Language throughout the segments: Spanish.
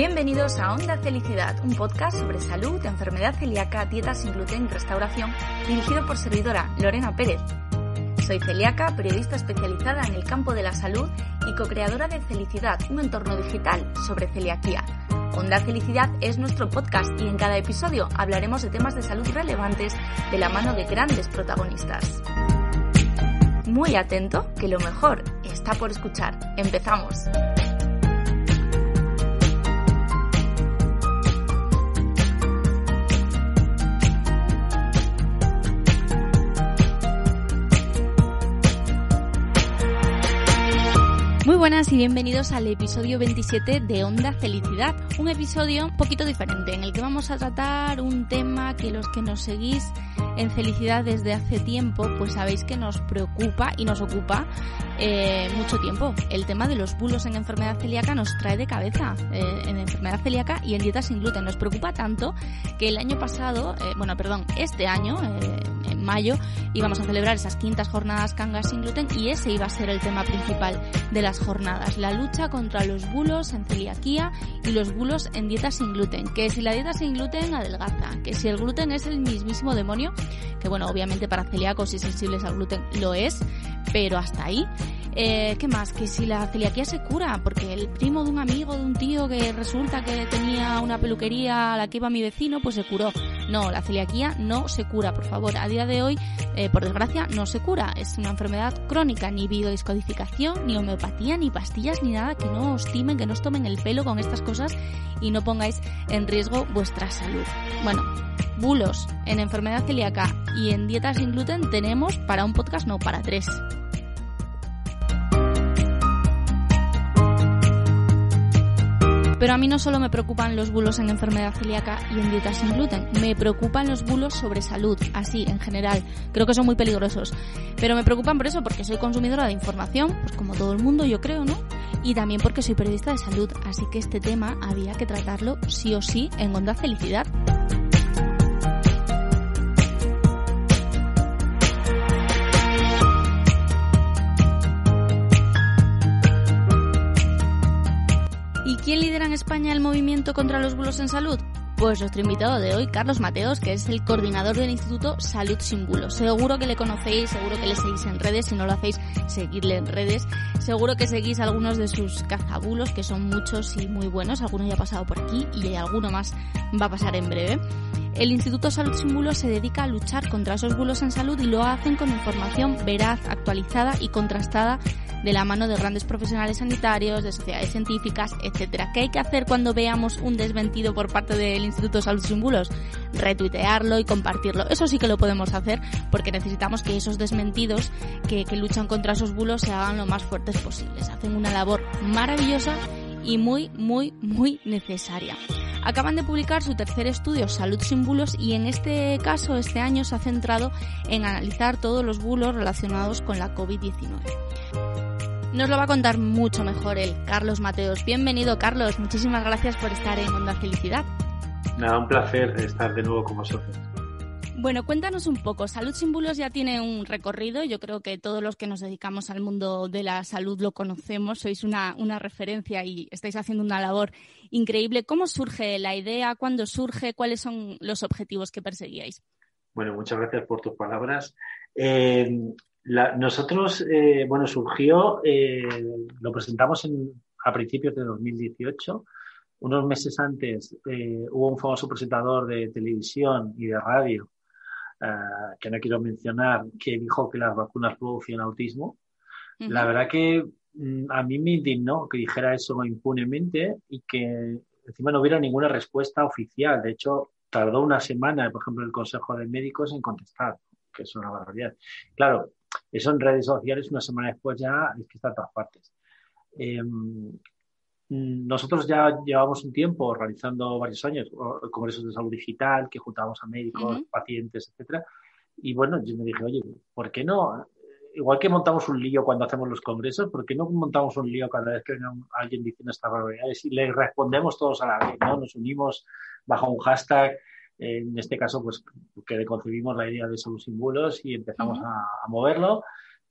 Bienvenidos a Onda Felicidad, un podcast sobre salud, enfermedad celíaca, dietas sin gluten y restauración, dirigido por servidora Lorena Pérez. Soy celíaca, periodista especializada en el campo de la salud y co-creadora de Felicidad, un entorno digital sobre celiaquía. Onda Felicidad es nuestro podcast y en cada episodio hablaremos de temas de salud relevantes de la mano de grandes protagonistas. Muy atento, que lo mejor está por escuchar. ¡Empezamos! Muy buenas y bienvenidos al episodio 27 de Onda Felicidad, un episodio un poquito diferente en el que vamos a tratar un tema que los que nos seguís en Felicidad desde hace tiempo pues sabéis que nos preocupa y nos ocupa mucho tiempo. El tema de los bulos en enfermedad celíaca nos trae de cabeza en enfermedad celíaca y en dieta sin gluten. Nos preocupa tanto que el año pasado, este año, en mayo, íbamos a celebrar esas quintas jornadas Cangas sin gluten y ese iba a ser el tema principal de las jornadas, la lucha contra los bulos en celiaquía y los bulos en dieta sin gluten. Que si la dieta sin gluten adelgaza, que si el gluten es el mismísimo demonio, que bueno, obviamente para celíacos y sensibles al gluten lo es, pero hasta ahí. ¿Qué más? Que si la celiaquía se cura, porque el primo de un amigo, de un tío que resulta que tenía una peluquería a la que iba mi vecino, pues se curó. No, la celiaquía no se cura, por favor. A día de hoy, por desgracia, no se cura. Es una enfermedad crónica, ni biodescodificación, ni homeopatía, ni pastillas, ni nada. Que no os timen, que no os tomen el pelo con estas cosas y no pongáis en riesgo vuestra salud. Bueno, bulos en enfermedad celíaca y en dieta sin gluten tenemos para un podcast, no, para 3. Pero a mí no solo me preocupan los bulos en enfermedad celíaca y en dieta sin gluten, me preocupan los bulos sobre salud, así en general. Creo que son muy peligrosos, pero me preocupan por eso, porque soy consumidora de información, pues como todo el mundo yo creo, ¿no? Y también porque soy periodista de salud, así que este tema había que tratarlo sí o sí en Onda Felicidad. ¿Quién lidera en España el movimiento contra los bulos en salud? Pues nuestro invitado de hoy, Carlos Mateos, que es el coordinador del Instituto Salud Sin Bulos. Seguro que le conocéis, seguro que le seguís en redes, si no lo hacéis, seguidle en redes. Seguro que seguís algunos de sus cazabulos, que son muchos y muy buenos. Alguno ya ha pasado por aquí y alguno más va a pasar en breve. El Instituto Salud Sin Bulos se dedica a luchar contra esos bulos en salud y lo hacen con información veraz, actualizada y contrastada de la mano de grandes profesionales sanitarios, de sociedades científicas, etcétera. ¿Qué hay que hacer cuando veamos un desmentido por parte del Instituto Salud Sin Bulos? Retuitearlo y compartirlo. Eso sí que lo podemos hacer porque necesitamos que esos desmentidos que luchan contra esos bulos se hagan lo más fuertes posibles. Hacen una labor maravillosa y muy, muy, muy necesaria. Acaban de publicar su tercer estudio, Salud sin bulos, y en este caso, este año, se ha centrado en analizar todos los bulos relacionados con la COVID-19. Nos lo va a contar mucho mejor él, Carlos Mateos. Bienvenido, Carlos. Muchísimas gracias por estar en Onda Felicidad. Nada, un placer estar de nuevo con vosotros. Bueno, cuéntanos un poco. Salud sin bulos ya tiene un recorrido. Yo creo que todos los que nos dedicamos al mundo de la salud lo conocemos. Sois una referencia y estáis haciendo una labor increíble. ¿Cómo surge la idea? ¿Cuándo surge? ¿Cuáles son los objetivos que perseguíais? Bueno, muchas gracias por tus palabras. Nosotros, surgió, lo presentamos a principios de 2018. Unos meses antes hubo un famoso presentador de televisión y de radio, que no quiero mencionar, que dijo que las vacunas producían autismo. Uh-huh. La verdad que a mí me indignó que dijera eso impunemente y que encima no hubiera ninguna respuesta oficial. De hecho, tardó una semana, por ejemplo, el Consejo de Médicos en contestar, que es una barbaridad. Claro, eso en redes sociales una semana después ya es que está en todas partes. Nosotros ya llevamos un tiempo realizando varios años congresos de salud digital que juntábamos a médicos, uh-huh, pacientes, etcétera. Y bueno, yo me dije, oye, ¿por qué no? Igual que montamos un lío cuando hacemos los congresos, ¿por qué no montamos un lío cada vez que venga alguien diciendo estas barbaridades y le respondemos todos a la vez, ¿no? Nos unimos bajo un hashtag, en este caso, pues que concebimos la idea de Salud Sin Bulos y empezamos, uh-huh, a moverlo.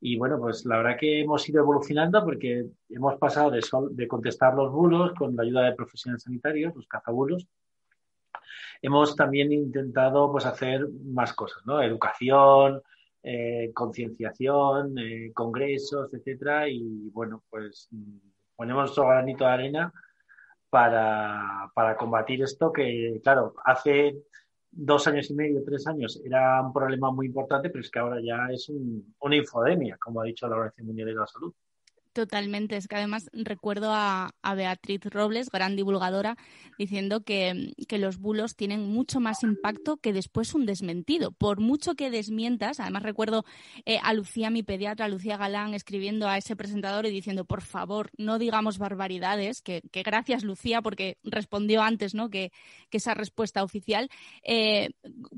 Y bueno, pues la verdad que hemos ido evolucionando porque hemos pasado de contestar los bulos con la ayuda de profesionales sanitarios, los cazabulos. Hemos también intentado pues hacer más cosas, ¿no? Educación, concienciación, congresos, etcétera. Y bueno, pues ponemos nuestro granito de arena para combatir esto que, claro, hace 2 años y medio, 3 años era un problema muy importante, pero es que ahora ya es una infodemia, como ha dicho la Organización Mundial de la Salud. Totalmente, es que además recuerdo a Beatriz Robles, gran divulgadora, diciendo que los bulos tienen mucho más impacto que después un desmentido. Por mucho que desmientas, además recuerdo a Lucía, mi pediatra, Lucía Galán, escribiendo a ese presentador y diciendo, por favor, no digamos barbaridades, que gracias Lucía, porque respondió antes, ¿no?, que esa respuesta oficial.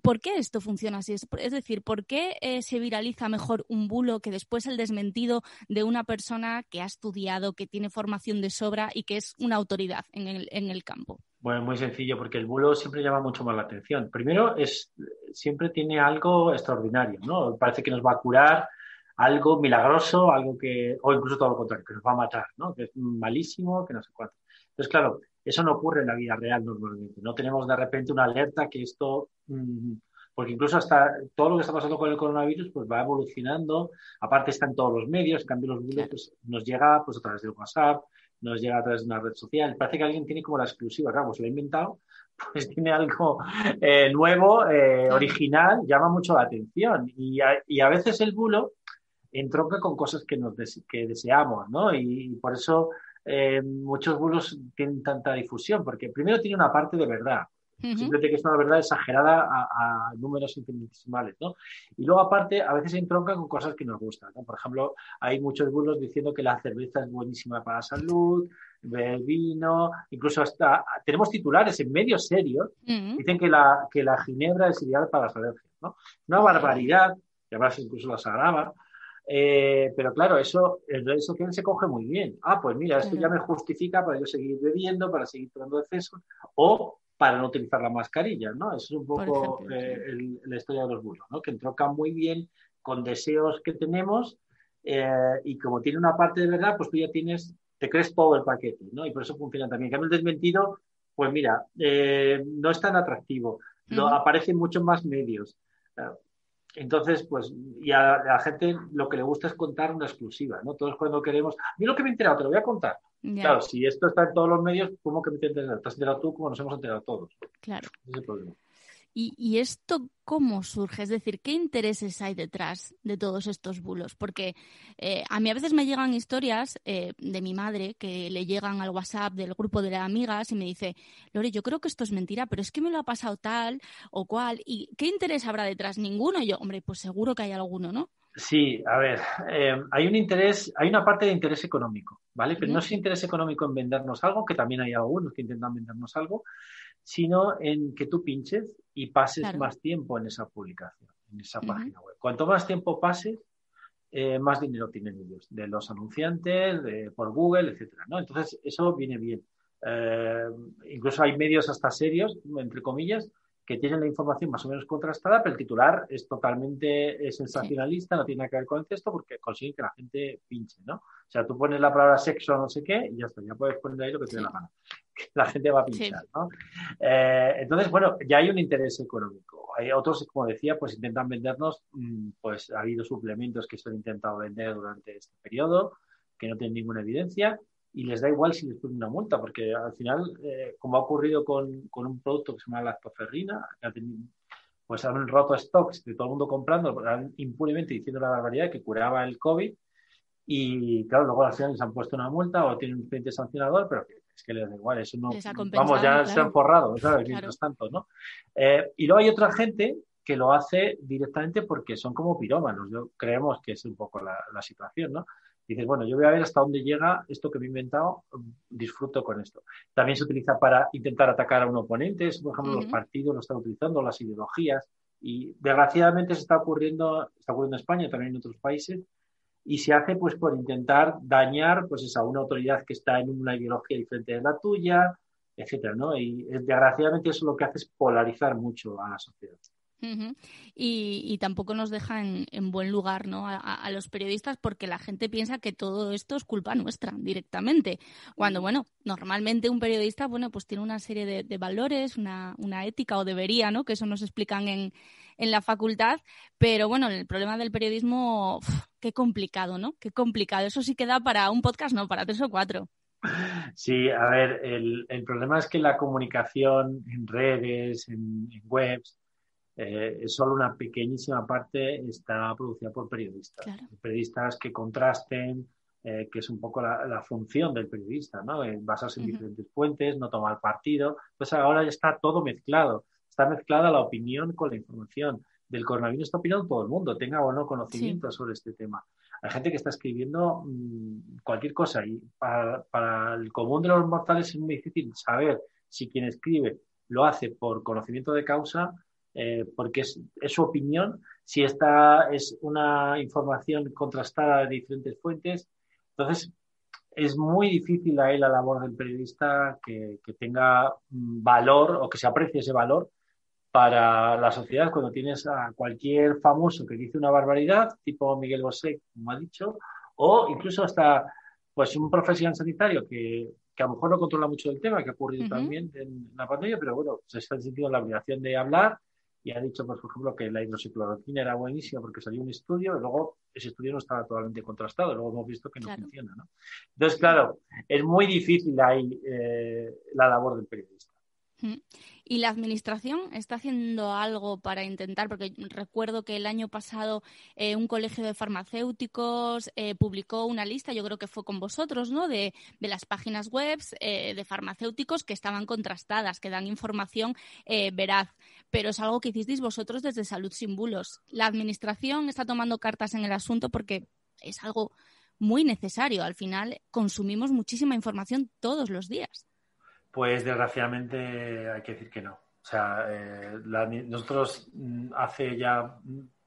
¿Por qué esto funciona así? Es decir, ¿por qué se viraliza mejor un bulo que después el desmentido de una persona que ha estudiado, que tiene formación de sobra y que es una autoridad en el campo? Bueno, muy sencillo, porque el bulo siempre llama mucho más la atención. Primero, siempre tiene algo extraordinario, ¿no? Parece que nos va a curar, algo milagroso, o incluso todo lo contrario, que nos va a matar, ¿no? Que es malísimo, que no sé cuánto. Entonces, claro, eso no ocurre en la vida real normalmente. No tenemos de repente una alerta que esto, porque incluso hasta todo lo que está pasando con el coronavirus, pues va evolucionando. Aparte está en todos los medios, en cambio los bulos, claro, pues, nos llega pues a través del WhatsApp, nos llega a través de una red social. Parece que alguien tiene como la exclusiva, claro, pues lo ha inventado, pues tiene algo nuevo, claro, original, llama mucho la atención. Y a veces el bulo entronca con cosas que deseamos, ¿no? Y por eso muchos bulos tienen tanta difusión, porque primero tiene una parte de verdad. Simplemente que es una verdad exagerada a números infinitesimales, ¿no? Y luego, aparte, a veces se entroncan con cosas que nos gustan, ¿no? Por ejemplo, hay muchos bulos diciendo que la cerveza es buenísima para la salud, el vino, incluso hasta tenemos titulares en medios serios, dicen que la ginebra es ideal para las alergias, ¿no? Una barbaridad, que además incluso las agrava. Pero claro, eso en redes sociales se coge muy bien. Pues mira, esto ya me justifica para yo seguir bebiendo, para seguir tomando exceso, o para no utilizar la mascarilla, ¿no? Eso es un poco la historia de los bulos, ¿no? Que entroncan muy bien con deseos que tenemos y como tiene una parte de verdad, pues tú ya te crees todo el paquete, ¿no? Y por eso funciona también. En cambio, el desmentido, pues mira, no es tan atractivo, aparece en muchos más medios. Entonces, pues, y a la gente lo que le gusta es contar una exclusiva, ¿no? Todos cuando queremos, a mí lo que me he enterado, te lo voy a contar. Yeah. Claro, si esto está en todos los medios, ¿cómo que me te enteras? Te has enterado tú como nos hemos enterado todos. Claro. Ese es el problema. ¿Y esto cómo surge? Es decir, ¿qué intereses hay detrás de todos estos bulos? Porque a mí a veces me llegan historias de mi madre que le llegan al WhatsApp del grupo de las amigas y me dice, Lore, yo creo que esto es mentira, pero es que me lo ha pasado tal o cual. ¿Y qué interés habrá detrás? Ninguno. Y yo, hombre, pues seguro que hay alguno, ¿no? Sí, a ver, hay una parte de interés económico, ¿vale? Pero no es interés económico en vendernos algo, que también hay algunos que intentan vendernos algo, sino en que tú pinches y pases más tiempo en esa publicación, en esa página web. Cuanto más tiempo pases, más dinero tienen ellos, de los anunciantes, por Google, etcétera, ¿no? Entonces, eso viene bien. Incluso hay medios hasta serios, entre comillas, que tienen la información más o menos contrastada, pero el titular es totalmente sensacionalista, no tiene nada que ver con el texto, porque consiguen que la gente pinche, ¿no? O sea, tú pones la palabra sexo o no sé qué y ya está, ya puedes poner ahí lo que te dé la gana. La gente va a pinchar, ¿no? Entonces, bueno, ya hay un interés económico. Hay otros, como decía, pues intentan vendernos, pues ha habido suplementos que se han intentado vender durante este periodo, que no tienen ninguna evidencia, y les da igual si les ponen una multa, porque al final, como ha ocurrido con un producto que se llama lactoferrina, pues han roto stocks de todo el mundo comprando, impunemente diciendo la barbaridad que curaba el COVID, y claro, luego al final les han puesto una multa o tienen un expediente sancionador, pero es que les da igual, eso no, vamos, ya se han forrado, ¿sabes? Mientras tanto, ¿no? Y luego hay otra gente que lo hace directamente porque son como pirómanos, creemos que es un poco la situación, ¿no? Dices, bueno, yo voy a ver hasta dónde llega esto que me he inventado, disfruto con esto. También se utiliza para intentar atacar a un oponente, por ejemplo, los partidos lo están utilizando, las ideologías, y desgraciadamente está ocurriendo en España, también en otros países, y se hace pues por intentar dañar pues a una autoridad que está en una ideología diferente de la tuya, etcétera, ¿no? Y desgraciadamente eso lo que hace es polarizar mucho a la sociedad. Uh-huh. Y tampoco nos deja en buen lugar, ¿no? A los periodistas, porque la gente piensa que todo esto es culpa nuestra directamente, cuando, bueno, normalmente un periodista, bueno, pues tiene una serie de valores, una ética, o debería, ¿no? Que eso nos explican en la facultad, pero bueno, el problema del periodismo, qué complicado, ¿no? Qué complicado. Eso sí que da para un podcast, no, para 3 o 4. Sí, a ver, el problema es que la comunicación en redes, en webs, solo una pequeñísima parte está producida por periodistas. Claro. Periodistas que contrasten, que es un poco la función del periodista, ¿no? Basarse en diferentes fuentes, no tomar partido. Pues ahora ya está todo mezclado. Está mezclada la opinión con la información. Del coronavirus está opinando todo el mundo, tenga o no conocimiento sobre este tema. Hay gente que está escribiendo cualquier cosa y para el común de los mortales es muy difícil saber si quien escribe lo hace por conocimiento de causa, porque es su opinión, si esta es una información contrastada de diferentes fuentes. Entonces, es muy difícil ahí la labor del periodista que tenga valor o que se aprecie ese valor para la sociedad cuando tienes a cualquier famoso que dice una barbaridad, tipo Miguel Bosé, como ha dicho, o incluso hasta pues un profesional sanitario que a lo mejor no controla mucho el tema, que ha ocurrido también en la pandemia, pero bueno, se está sintiendo la obligación de hablar y ha dicho, pues, por ejemplo, que la hidroxicloroquina era buenísima porque salió un estudio y luego ese estudio no estaba totalmente contrastado, luego hemos visto que no funciona, ¿no? Entonces, claro, es muy difícil ahí la labor del periodista. ¿Y la administración está haciendo algo para intentar? Porque recuerdo que el año pasado un colegio de farmacéuticos publicó una lista, yo creo que fue con vosotros, ¿no? De las páginas web de farmacéuticos que estaban contrastadas, que dan información veraz. Pero es algo que hicisteis vosotros desde Salud Sin Bulos. La administración está tomando cartas en el asunto porque es algo muy necesario. Al final consumimos muchísima información todos los días. Pues desgraciadamente hay que decir que no. O sea, nosotros hace ya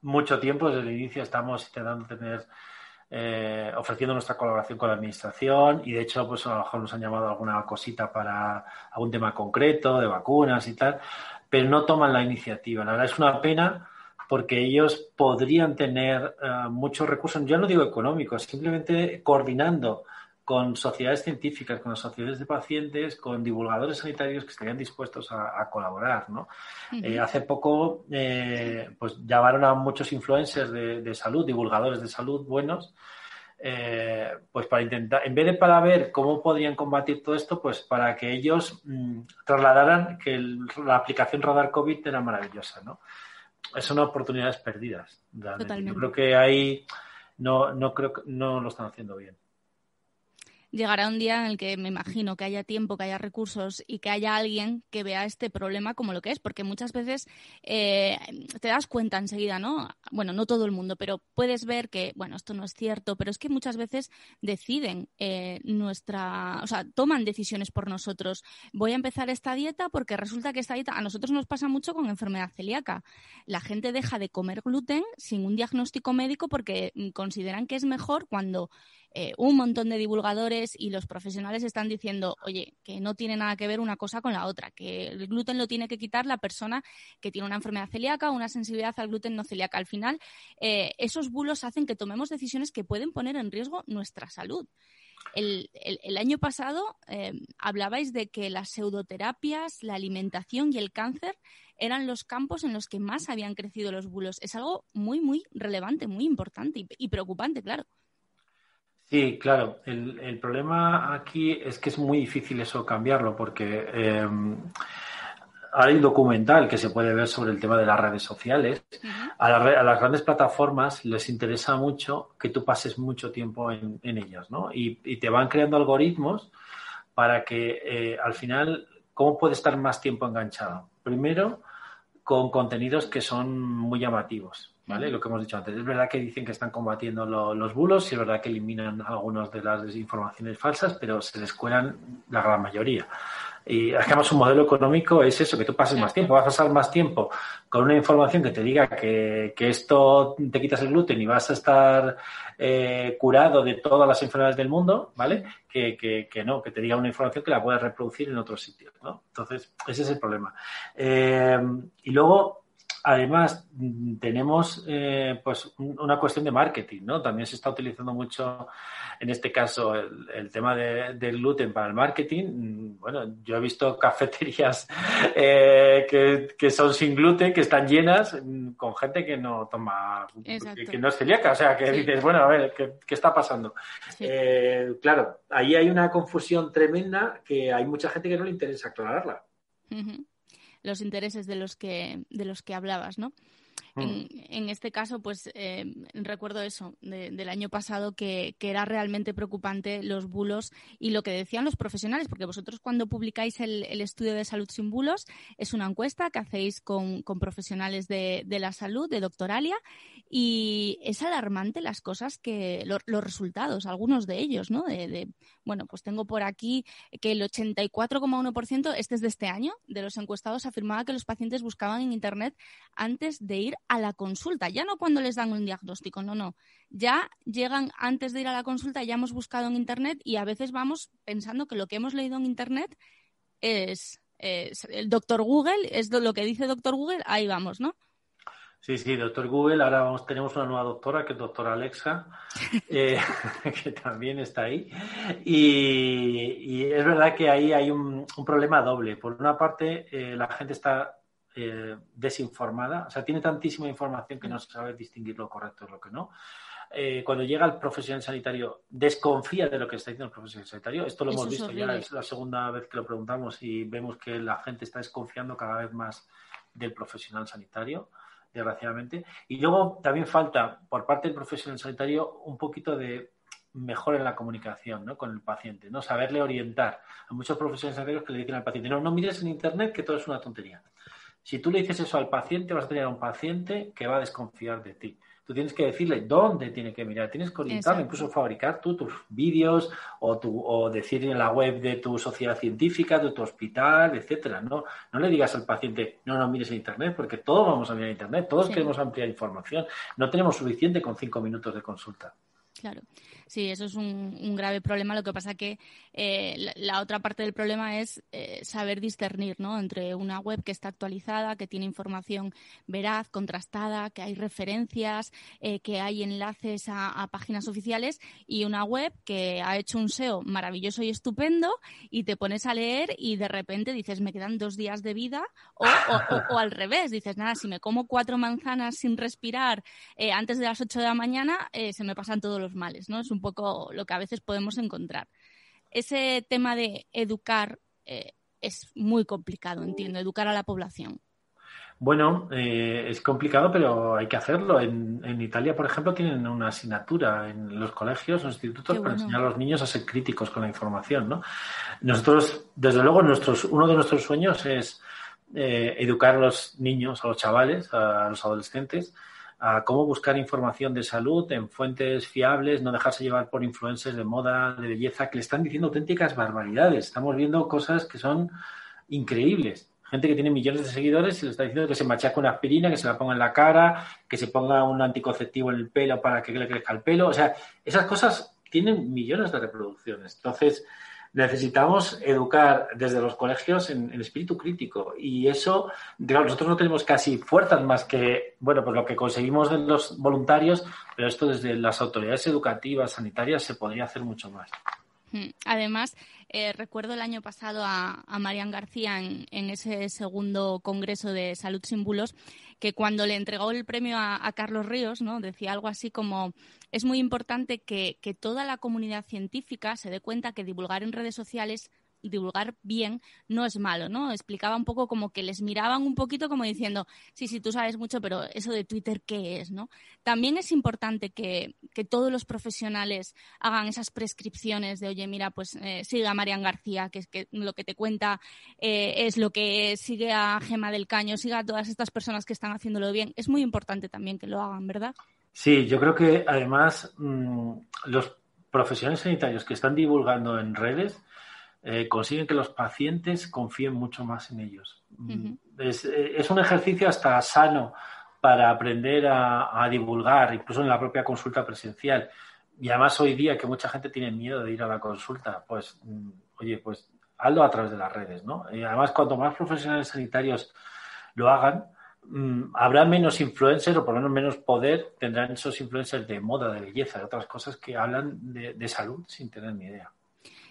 mucho tiempo, desde el inicio, estamos intentando tener, ofreciendo nuestra colaboración con la administración y de hecho, pues a lo mejor nos han llamado alguna cosita para algún tema concreto, de vacunas y tal, pero no toman la iniciativa. La verdad es una pena porque ellos podrían tener muchos recursos, yo no digo económicos, simplemente coordinando con sociedades científicas, con las sociedades de pacientes, con divulgadores sanitarios que estarían dispuestos a colaborar, ¿no? Hace poco pues llamaron a muchos influencers de salud, divulgadores de salud buenos, pues para intentar, en vez de para ver cómo podrían combatir todo esto, pues para que ellos trasladaran que la aplicación Radar COVID era maravillosa, ¿no? Son oportunidades perdidas, realmente. Totalmente. Yo creo que ahí no creo que no lo están haciendo bien. Llegará un día en el que me imagino que haya tiempo, que haya recursos y que haya alguien que vea este problema como lo que es, porque muchas veces te das cuenta enseguida, ¿no? Bueno, no todo el mundo, pero puedes ver que, bueno, esto no es cierto, pero es que muchas veces deciden o sea, toman decisiones por nosotros. Voy a empezar esta dieta porque resulta que esta dieta, a nosotros nos pasa mucho con enfermedad celíaca. La gente deja de comer gluten sin un diagnóstico médico porque consideran que es mejor cuando un montón de divulgadores y los profesionales están diciendo, oye, que no tiene nada que ver una cosa con la otra, que el gluten lo tiene que quitar la persona que tiene una enfermedad celíaca o una sensibilidad al gluten no celíaca. Al final, esos bulos hacen que tomemos decisiones que pueden poner en riesgo nuestra salud. El año pasado hablabais de que las pseudoterapias, la alimentación y el cáncer eran los campos en los que más habían crecido los bulos. Es algo muy, muy relevante, muy importante y preocupante, claro. Sí, claro. El problema aquí es que es muy difícil eso cambiarlo porque hay un documental que se puede ver sobre el tema de las redes sociales. Uh-huh. A las grandes plataformas les interesa mucho que tú pases mucho tiempo en ellas, ¿no? Y te van creando algoritmos para que al final, ¿cómo puedes estar más tiempo enganchado? Primero, con contenidos que son muy llamativos. ¿Vale? Lo que hemos dicho antes. Es verdad que dicen que están combatiendo los bulos y es verdad que eliminan algunas de las desinformaciones falsas, pero se les cuelan la gran mayoría. Y además su modelo económico es eso, que tú pases más tiempo. Vas a pasar más tiempo con una información que te diga que esto te quitas el gluten y vas a estar curado de todas las enfermedades del mundo, ¿vale? Que no, que te diga una información que la puedes reproducir en otros sitios, ¿no? Entonces, ese es el problema. Y luego, Además, tenemos pues una cuestión de marketing, ¿no? También se está utilizando mucho, en este caso, el tema del gluten para el marketing. Bueno, yo he visto cafeterías que son sin gluten, que están llenas con gente que no toma, Exacto. que no es celíaca. O sea, que Sí, dices, bueno, a ver, ¿qué está pasando? sí. Claro, ahí hay una confusión tremenda que hay mucha gente que no le interesa aclararla. Ujú. Los intereses de los que hablabas, ¿no? Mm. En este caso, pues recuerdo eso del año pasado que era realmente preocupante los bulos y lo que decían los profesionales, porque vosotros cuando publicáis el estudio de salud sin bulos es una encuesta que hacéis con profesionales de la salud, de Doctoralia, y es alarmante las cosas los resultados, algunos de ellos, ¿no? Bueno, pues tengo por aquí que el 84,1%, este es de este año, de los encuestados afirmaba que los pacientes buscaban en Internet antes de ir a la consulta, ya no cuando les dan un diagnóstico, no. Ya llegan antes de ir a la consulta, ya hemos buscado en Internet y a veces vamos pensando que lo que hemos leído en Internet es el doctor Google, es lo que dice doctor Google, ahí vamos, ¿no? Sí, sí, doctor Google. Ahora tenemos una nueva doctora, que es doctora Alexa, eh, que también está ahí. Y es verdad que ahí hay un problema doble. Por una parte, la gente está desinformada, o sea, tiene tantísima información que no se sabe distinguir lo correcto de lo que no. Cuando llega el profesional sanitario, desconfía de lo que está diciendo el profesional sanitario. Esto lo Eso hemos es visto ya, horrible. es la segunda vez que lo preguntamos y vemos que la gente está desconfiando cada vez más del profesional sanitario, desgraciadamente. Y luego también falta, por parte del profesional sanitario, un poquito de mejor en la comunicación, ¿no?, con el paciente, ¿no? Saberle orientar. Hay muchos profesionales sanitarios que le dicen al paciente, no mires en Internet, que todo es una tontería. Si tú le dices eso al paciente, vas a tener a un paciente que va a desconfiar de ti. Tú tienes que decirle dónde tiene que mirar, tienes que orientarlo, Exacto. incluso fabricar tú tus vídeos o decir en la web de tu sociedad científica, de tu hospital, etcétera. No le digas al paciente, no mires en Internet, porque todos vamos a mirar Internet, todos Sí. queremos ampliar información. No tenemos suficiente con 5 minutos de consulta. Claro, sí, eso es un grave problema. Lo que pasa que la otra parte del problema es saber discernir, ¿no?, entre una web que está actualizada, que tiene información veraz, contrastada, que hay referencias, que hay enlaces a páginas oficiales, y una web que ha hecho un SEO maravilloso y estupendo y te pones a leer y de repente dices, me quedan 2 días de vida, o al revés, dices, nada, si me como 4 manzanas sin respirar antes de las 8 de la mañana, se me pasan todos los males, ¿no? Es un poco lo que a veces podemos encontrar. Ese tema de educar es muy complicado, entiendo, educar a la población. Bueno, es complicado, pero hay que hacerlo. En Italia, por ejemplo, tienen una asignatura en los colegios, en los institutos, Qué para bueno. enseñar a los niños a ser críticos con la información, ¿no? Nosotros, desde luego, uno de nuestros sueños es educar a los niños, a los chavales, a los adolescentes, a cómo buscar información de salud en fuentes fiables, no dejarse llevar por influencers de moda, de belleza, que le están diciendo auténticas barbaridades. Estamos viendo cosas que son increíbles. Gente que tiene millones de seguidores y le está diciendo que se machaque una aspirina, que se la ponga en la cara, que se ponga un anticonceptivo en el pelo para que le crezca el pelo. O sea, esas cosas tienen millones de reproducciones. Entonces, necesitamos educar desde los colegios en espíritu crítico. Y eso, digamos, nosotros no tenemos casi fuerzas más que, bueno, pues lo que conseguimos de los voluntarios, pero esto desde las autoridades educativas, sanitarias, se podría hacer mucho más. Además, recuerdo el año pasado a Marian García en ese segundo congreso de Salud sin Bulos, que cuando le entregó el premio a Carlos Ríos, ¿no?, decía algo así como, es muy importante que toda la comunidad científica se dé cuenta que divulgar en redes sociales, divulgar bien, no es malo, ¿no? Explicaba un poco como que les miraban un poquito como diciendo, sí, tú sabes mucho, pero eso de Twitter, ¿qué es?, ¿no? También es importante que todos los profesionales hagan esas prescripciones de, oye, mira, pues sigue a Marian García, que es que lo que te cuenta es lo que es, sigue a Gema del Caño, sigue a todas estas personas que están haciéndolo bien. Es muy importante también que lo hagan, ¿verdad? Sí, yo creo que además los profesionales sanitarios que están divulgando en redes consiguen que los pacientes confíen mucho más en ellos. Uh-huh. Es un ejercicio hasta sano para aprender a divulgar, incluso en la propia consulta presencial. Y además hoy día que mucha gente tiene miedo de ir a la consulta, pues, oye, pues hazlo a través de las redes, ¿no? Y además cuanto más profesionales sanitarios lo hagan, habrá menos influencers o por lo menos menos poder tendrán esos influencers de moda, de belleza, de otras cosas que hablan de salud sin tener ni idea.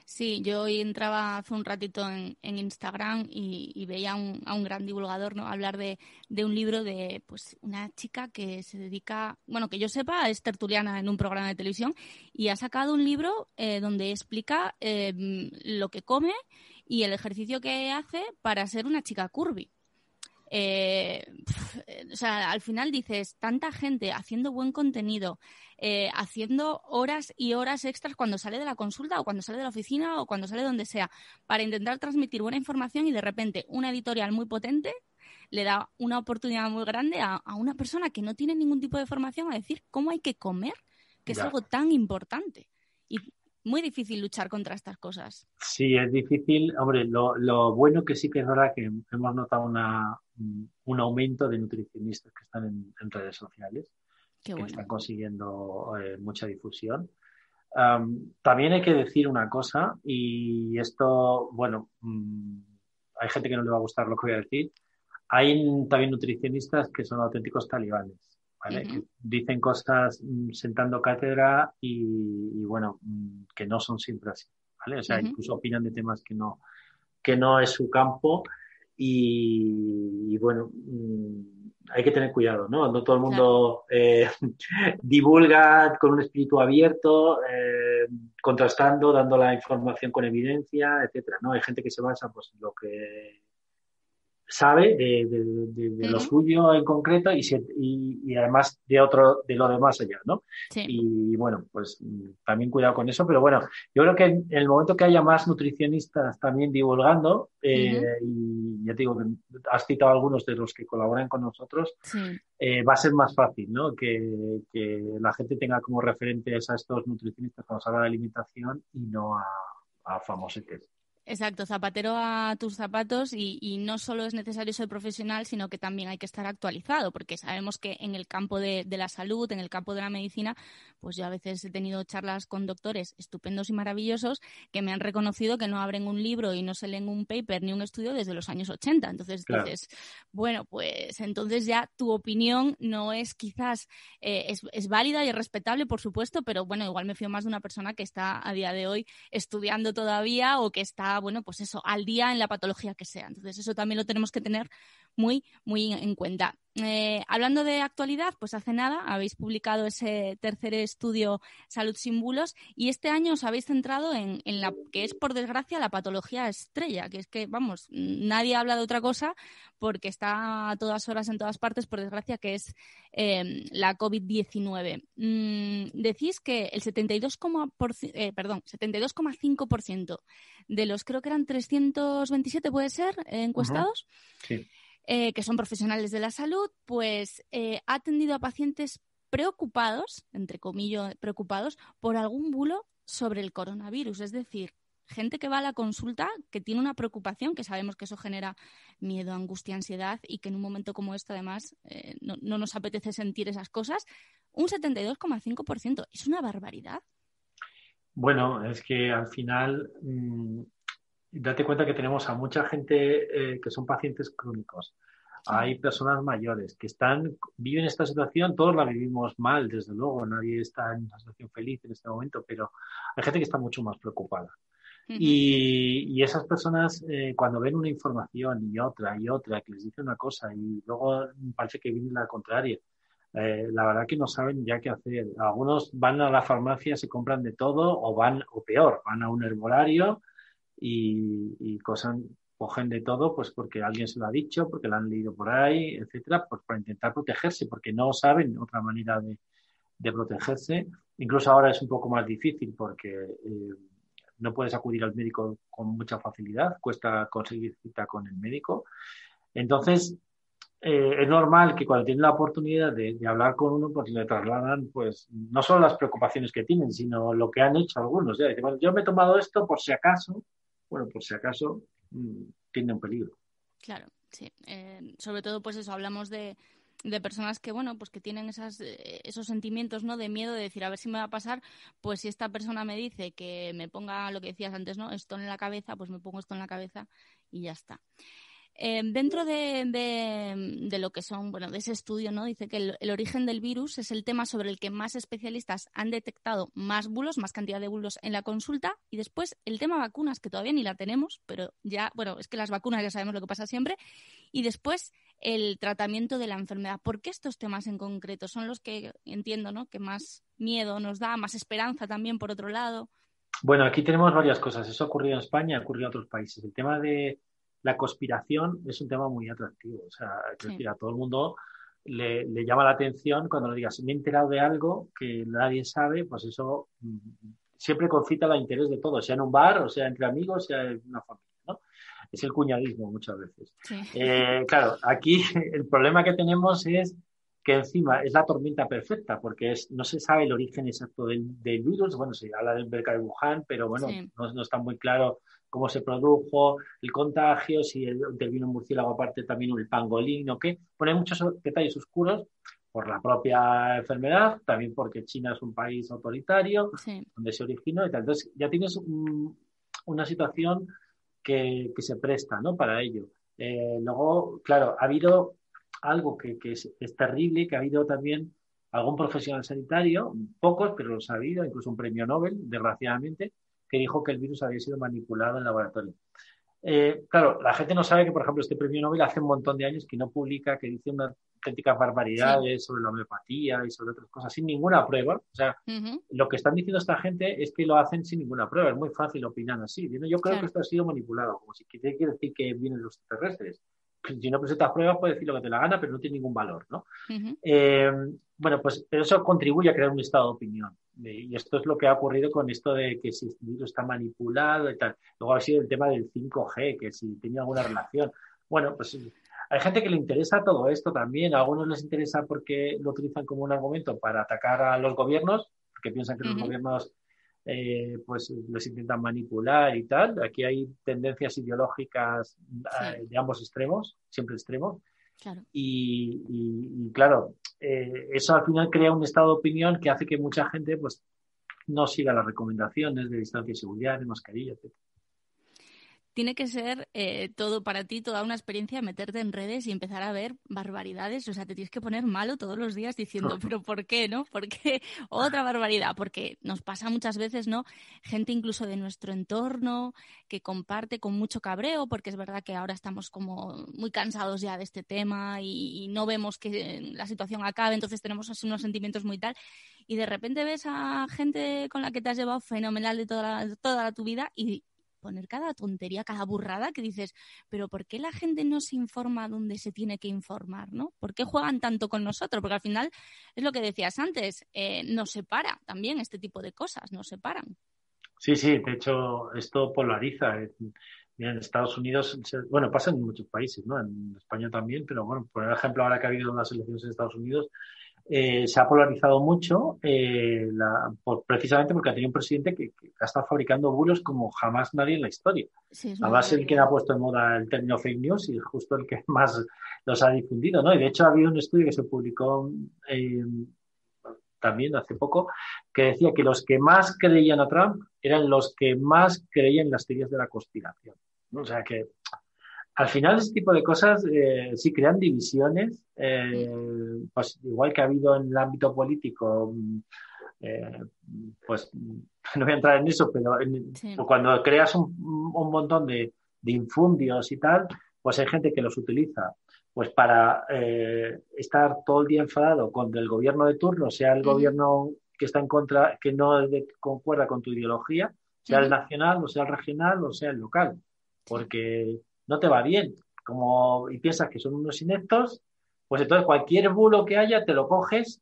Sí, yo hoy entraba hace un ratito en Instagram y veía a un gran divulgador, ¿no? Hablar de un libro de pues una chica que se dedica, bueno, que yo sepa, es tertuliana en un programa de televisión y ha sacado un libro donde explica lo que come y el ejercicio que hace para ser una chica curvy. O sea, al final dices, tanta gente haciendo buen contenido, haciendo horas y horas extras cuando sale de la consulta o cuando sale de la oficina o cuando sale donde sea, para intentar transmitir buena información y de repente una editorial muy potente le da una oportunidad muy grande a una persona que no tiene ningún tipo de formación a decir cómo hay que comer, que es Ya. algo tan importante. Y muy difícil luchar contra estas cosas. Sí, es difícil. Hombre, lo bueno que sí que es verdad que hemos notado un aumento de nutricionistas que están en redes sociales, Qué que bueno. están consiguiendo mucha difusión. También hay que decir una cosa, y esto, bueno, hay gente que no le va a gustar lo que voy a decir. Hay también nutricionistas que son auténticos talibanes, ¿vale? Que Uh-huh. dicen cosas sentando cátedra y bueno, que no son siempre así, ¿vale? O sea, Uh-huh. incluso opinan de temas que no es su campo y bueno, hay que tener cuidado, ¿no? No todo el Claro. mundo divulga con un espíritu abierto, contrastando, dando la información con evidencia, etcétera, ¿no? Hay gente que se basa pues, en lo que sabe de lo Uh-huh. suyo en concreto y además de lo demás allá, ¿no? Sí. Y bueno, pues también cuidado con eso, pero bueno, yo creo que en el momento que haya más nutricionistas también divulgando, Uh-huh. y ya te digo que has citado algunos de los que colaboran con nosotros, Sí. va a ser más fácil, ¿no? Que la gente tenga como referentes a estos nutricionistas cuando se habla de alimentación y no a famosetes. Exacto, zapatero a tus zapatos y no solo es necesario ser profesional, sino que también hay que estar actualizado, porque sabemos que en el campo de la salud, en el campo de la medicina, pues yo a veces he tenido charlas con doctores estupendos y maravillosos que me han reconocido que no abren un libro y no se leen un paper ni un estudio desde los años 80. Entonces Claro, dices, bueno, pues entonces ya tu opinión no es quizás, es válida y es respetable, por supuesto, pero bueno, igual me fío más de una persona que está a día de hoy estudiando todavía o que está, bueno, pues eso, al día en la patología que sea. Entonces, eso también lo tenemos que tener muy, muy en cuenta. Hablando de actualidad, pues hace nada habéis publicado ese tercer estudio Salud sin bulos y este año os habéis centrado en la que es, por desgracia, la patología estrella, que es que, vamos, nadie habla de otra cosa porque está a todas horas en todas partes, por desgracia, que es la COVID-19. Decís que el 72,5% de los, creo que eran 327, puede ser, uh-huh. encuestados, Sí. que son profesionales de la salud, pues ha atendido a pacientes preocupados, entre comillas, preocupados, por algún bulo sobre el coronavirus. Es decir, gente que va a la consulta, que tiene una preocupación, que sabemos que eso genera miedo, angustia, ansiedad y que en un momento como este, además, no nos apetece sentir esas cosas. Un 72,5%. Es una barbaridad. Bueno, es que al final, date cuenta que tenemos a mucha gente que son pacientes crónicos. Sí. Hay personas mayores que viven esta situación, todos la vivimos mal, desde luego, nadie está en una situación feliz en este momento, pero hay gente que está mucho más preocupada. Uh-huh. Y esas personas, cuando ven una información y otra, que les dice una cosa y luego parece que viene la contraria, la verdad que no saben ya qué hacer. Algunos van a la farmacia, se compran de todo o peor, van a un herbolario y cogen de todo pues porque alguien se lo ha dicho, porque lo han leído por ahí, etcétera, pues para intentar protegerse, porque no saben otra manera de protegerse. Incluso ahora es un poco más difícil porque no puedes acudir al médico con mucha facilidad, cuesta conseguir cita con el médico. Entonces, es normal que cuando tienen la oportunidad de hablar con uno, pues le trasladan, pues, no solo las preocupaciones que tienen, sino lo que han hecho algunos. Ya, dicen, bueno, yo me he tomado esto por si acaso, bueno, por si acaso tiene un peligro. Claro, sí. Sobre todo, pues eso, hablamos de personas que, bueno, pues que tienen esos sentimientos, ¿no? De miedo de decir, a ver si me va a pasar, pues si esta persona me dice que me ponga lo que decías antes, ¿no? Esto en la cabeza, pues me pongo esto en la cabeza y ya está. Dentro de lo que son, bueno, de ese estudio, ¿no? Dice que el origen del virus es el tema sobre el que más especialistas han detectado más bulos, más cantidad de bulos en la consulta. Y después el tema vacunas, que todavía ni la tenemos, pero ya, bueno, es que las vacunas ya sabemos lo que pasa siempre. Y después el tratamiento de la enfermedad. ¿Por qué estos temas en concreto son los que entiendo, ¿no? Que más miedo nos da, más esperanza también por otro lado? Bueno, aquí tenemos varias cosas. Eso ha ocurrido en España, ha ocurrido en otros países. El tema de la conspiración es un tema muy atractivo. O sea, es Sí, decir, a todo el mundo le llama la atención cuando le digas, me he enterado de algo que nadie sabe, pues eso siempre concita el interés de todos, sea en un bar, o sea entre amigos, sea en una familia, ¿no? Es el cuñadismo muchas veces. sí. Claro, aquí el problema que tenemos es que encima es la tormenta perfecta, porque no se sabe el origen exacto del virus. Bueno, se habla del mercado de Wuhan, pero bueno, Sí. no está muy claro cómo se produjo el contagio, si intervino un murciélago aparte también el pangolín o qué. Bueno, hay muchos detalles oscuros por la propia enfermedad, también porque China es un país autoritario, Sí. donde se originó y tal. Entonces ya tienes una situación que se presta, ¿no? Para ello. Luego, claro, ha habido algo que es terrible, que ha habido también algún profesional sanitario, pocos, pero los ha habido, incluso un premio Nobel, desgraciadamente, que dijo que el virus había sido manipulado en laboratorio. Claro, la gente no sabe que, por ejemplo, este premio Nobel hace un montón de años que no publica, que dice unas auténticas Sí. barbaridades sobre la homeopatía y sobre otras cosas, sin ninguna prueba. O sea, Ujú. lo que están diciendo esta gente es que lo hacen sin ninguna prueba. Es muy fácil opinar así. Yo creo que Claro. esto ha sido manipulado, como si quiere decir que vienen los extraterrestres. Si no presentas pruebas, puedes decir lo que te la gana, pero no tiene ningún valor, ¿no? Ujú. Eh, bueno, pues eso contribuye a crear un estado de opinión. Y esto es lo que ha ocurrido con esto de que si este virus está manipulado y tal. Luego ha sido el tema del 5G, que si tenía alguna relación. Bueno, pues hay gente que le interesa todo esto también. A algunos les interesa porque lo utilizan como un argumento para atacar a los gobiernos, porque piensan que los Ujú. gobiernos pues les intentan manipular y tal. Aquí hay tendencias ideológicas Sí, de ambos extremos, siempre extremos. claro. Claro, eso al final crea un estado de opinión que hace que mucha gente pues no siga las recomendaciones de distancia y seguridad, de mascarilla, etc. Tiene que ser todo para ti, toda una experiencia meterte en redes y empezar a ver barbaridades. O sea, te tienes que poner malo todos los días diciendo, pero ¿por qué, no? ¿Por qué otra barbaridad? Porque nos pasa muchas veces, ¿no? Gente incluso de nuestro entorno que comparte con mucho cabreo, porque es verdad que ahora estamos como muy cansados ya de este tema y no vemos que la situación acabe, entonces tenemos así unos sentimientos muy tal. Y de repente ves a gente con la que te has llevado fenomenal de toda tu vida y poner cada tontería, cada burrada que dices, pero ¿por qué la gente no se informa donde se tiene que informar, ¿no? ¿Por qué juegan tanto con nosotros? Porque al final es lo que decías antes, nos separa también este tipo de cosas, nos separan. Sí, sí, de hecho esto polariza. Mira, en Estados Unidos, bueno, pasa en muchos países, ¿no? En España también, pero bueno, por ejemplo, ahora que ha habido unas elecciones en Estados Unidos, se ha polarizado mucho precisamente porque ha tenido un presidente que ha estado fabricando bulos como jamás nadie en la historia. Sí, es una Además, el que barbaridad. ha puesto en moda el término fake news y es justo el que más los ha difundido, ¿no? Y de hecho ha habido un estudio que se publicó también hace poco que decía que los que más creían a Trump eran los que más creían en las teorías de la conspiración, ¿no? O sea que al final ese tipo de cosas sí crean divisiones, pues igual que ha habido en el ámbito político, eh, pues no voy a entrar en eso, pero Sí. cuando creas un montón de infundios y tal, pues hay gente que los utiliza pues para estar todo el día enfadado contra el gobierno de turno, sea el Ujú, gobierno que está en contra, que no concuerda con tu ideología, sea el ujú. nacional, o sea el regional, o sea el local, Sí. porque no te va bien, y piensas que son unos ineptos, pues entonces cualquier bulo que haya te lo coges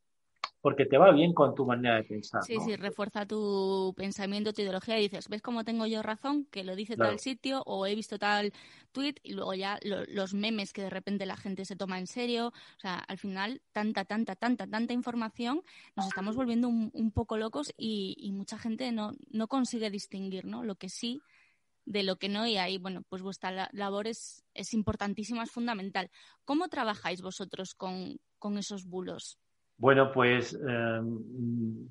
porque te va bien con tu manera de pensar, Sí, ¿no? sí, refuerza tu pensamiento, tu ideología y dices, ¿ves cómo tengo yo razón? Que lo dice tal Claro. sitio o he visto tal tweet y luego ya los memes que de repente la gente se toma en serio. O sea, al final, tanta información, nos estamos volviendo un poco locos y mucha gente no consigue distinguir, ¿no? Lo que sí de lo que no, y ahí, bueno, pues vuestra labor es importantísima, es fundamental. ¿Cómo trabajáis vosotros con esos bulos? Bueno, pues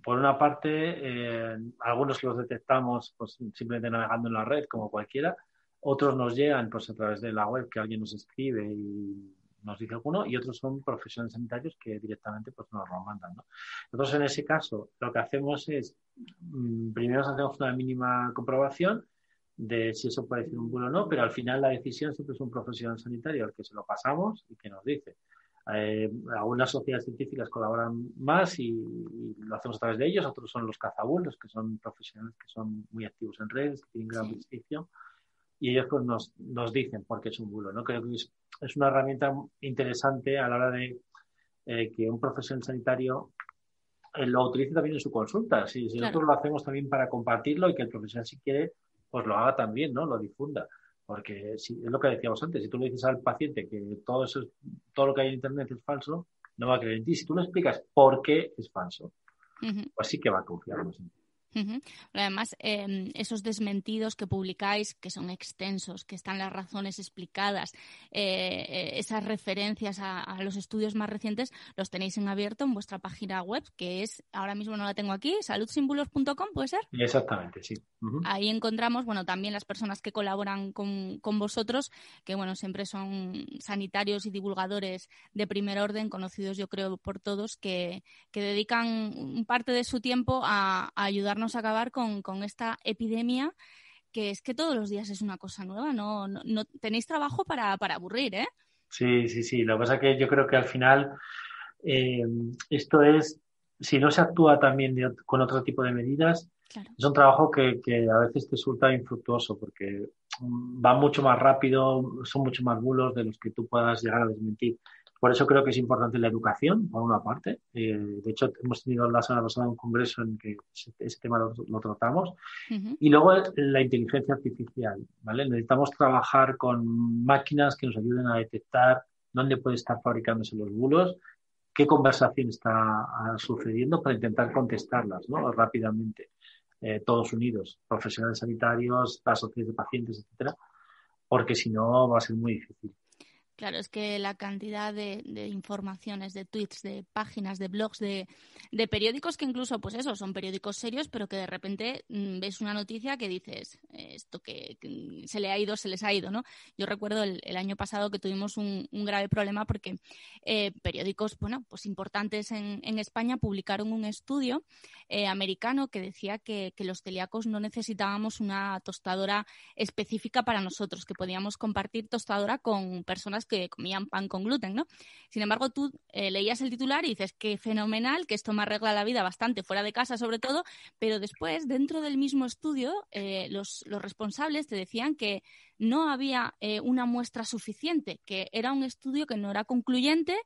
por una parte, algunos los detectamos pues, simplemente navegando en la red, como cualquiera. Otros nos llegan pues a través de la web, que alguien nos escribe y nos dice alguno, y otros son profesionales sanitarios que directamente pues nos lo mandan, ¿no? Nosotros en ese caso lo que hacemos es, primero hacemos una mínima comprobación de si eso puede ser un bulo o no, pero al final la decisión siempre es un profesional sanitario al que se lo pasamos y que nos dice. Algunas sociedades científicas colaboran más y lo hacemos a través de ellos, otros son los cazabulos, que son profesionales que son muy activos en redes, que tienen gran prestigio, y ellos pues nos dicen por qué es un bulo, ¿no? Creo que es una herramienta interesante a la hora de que un profesional sanitario lo utilice también en su consulta. Si Claro. nosotros lo hacemos también para compartirlo y que el profesional, si quiere, pues lo haga también, ¿no? Lo difunda. Porque es lo que decíamos antes, si tú le dices al paciente que todo lo que hay en Internet es falso, no va a creer en ti. Si tú le explicas por qué es falso, pues sí que va a confiar más en ti. Además, esos desmentidos que publicáis, que son extensos, que están las razones explicadas, esas referencias a los estudios más recientes, los tenéis en abierto en vuestra página web, que es, ahora mismo no la tengo aquí, saludsinbulos.com, ¿puede ser? Exactamente, sí. Ahí encontramos, bueno, también las personas que colaboran con vosotros, que bueno, siempre son sanitarios y divulgadores de primer orden, conocidos yo creo por todos, que dedican parte de su tiempo a ayudarnos a acabar con esta epidemia, que es que todos los días es una cosa nueva, no tenéis trabajo para aburrir, ¿eh? Sí. Lo que pasa es que yo creo que al final esto es, si no se actúa también con otro tipo de medidas, claro, es un trabajo que a veces te resulta infructuoso porque va mucho más rápido, son mucho más bulos de los que tú puedas llegar a desmentir. Por eso creo que es importante la educación, por una parte. De hecho, hemos tenido la semana pasada un congreso en que ese tema lo tratamos. Y luego la inteligencia artificial, ¿vale? Necesitamos trabajar con máquinas que nos ayuden a detectar dónde puede estar fabricándose los bulos, qué conversación está sucediendo para intentar contestarlas, ¿no? Rápidamente, todos unidos, profesionales sanitarios, las sociedades de pacientes, etcétera, porque si no va a ser muy difícil. Claro, es que la cantidad de informaciones, de tweets, de páginas, de blogs, de periódicos que incluso, pues eso, son periódicos serios, pero que de repente ves una noticia que dices, esto que se les ha ido, ¿no? Yo recuerdo el año pasado que tuvimos un grave problema porque periódicos, bueno, pues importantes en España publicaron un estudio americano que decía que los celíacos no necesitábamos una tostadora específica para nosotros, que podíamos compartir tostadora con personas que comían pan con gluten, ¿no? Sin embargo, tú leías el titular y dices que fenomenal, que esto me arregla la vida bastante fuera de casa sobre todo, pero después, dentro del mismo estudio, los responsables te decían que no había una muestra suficiente, que era un estudio que no era concluyente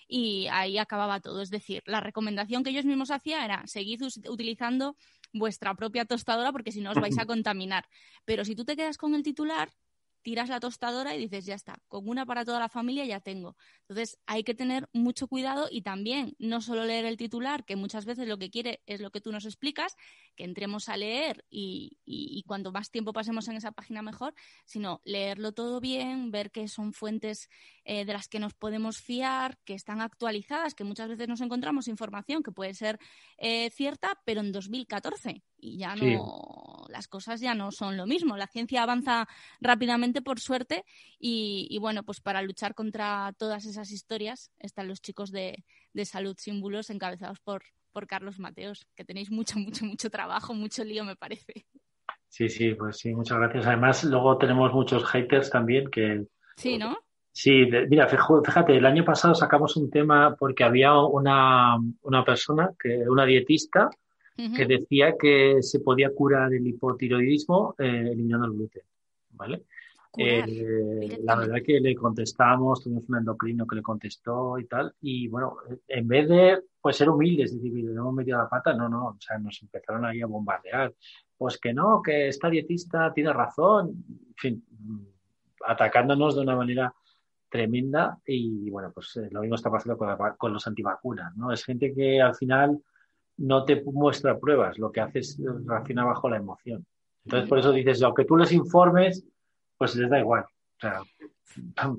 y ahí acababa todo. Es decir, la recomendación que ellos mismos hacían era seguid utilizando vuestra propia tostadora porque si no os vais a contaminar. Pero si tú te quedas con el titular, tiras la tostadora y dices, ya está, con una para toda la familia ya tengo. Entonces hay que tener mucho cuidado y también no solo leer el titular, que muchas veces lo que quiere es lo que tú nos explicas, que entremos a leer y cuanto más tiempo pasemos en esa página mejor, sino leerlo todo bien, ver que son fuentes de las que nos podemos fiar, que están actualizadas, que muchas veces nos encontramos información que puede ser cierta, pero en 2014 y ya no, las cosas ya no son lo mismo. La ciencia avanza rápidamente, por suerte, y bueno, pues para luchar contra todas esas historias están los chicos de Salud Sin Bulos encabezados por Carlos Mateos, que tenéis mucho trabajo, mucho lío, me parece. Sí, pues sí, muchas gracias. Además, luego tenemos muchos haters también que... Sí, ¿no? Sí, mira, fíjate, el año pasado sacamos un tema porque había una persona, una dietista, que decía que se podía curar el hipotiroidismo eliminando el gluten, ¿vale? La verdad que le contestamos, tuvimos un endocrino que le contestó y tal, y bueno, en vez de pues ser humildes, decir, le hemos metido la pata, no, o sea, nos empezaron ahí a bombardear, pues que no, que esta dietista tiene razón, en fin, atacándonos de una manera tremenda y bueno, pues lo mismo está pasando con los antivacunas, ¿no? Es gente que al final no te muestra pruebas, lo que hace es reaccionar bajo la emoción. Entonces, por eso dices, aunque tú les informes, pues les da igual. O sea,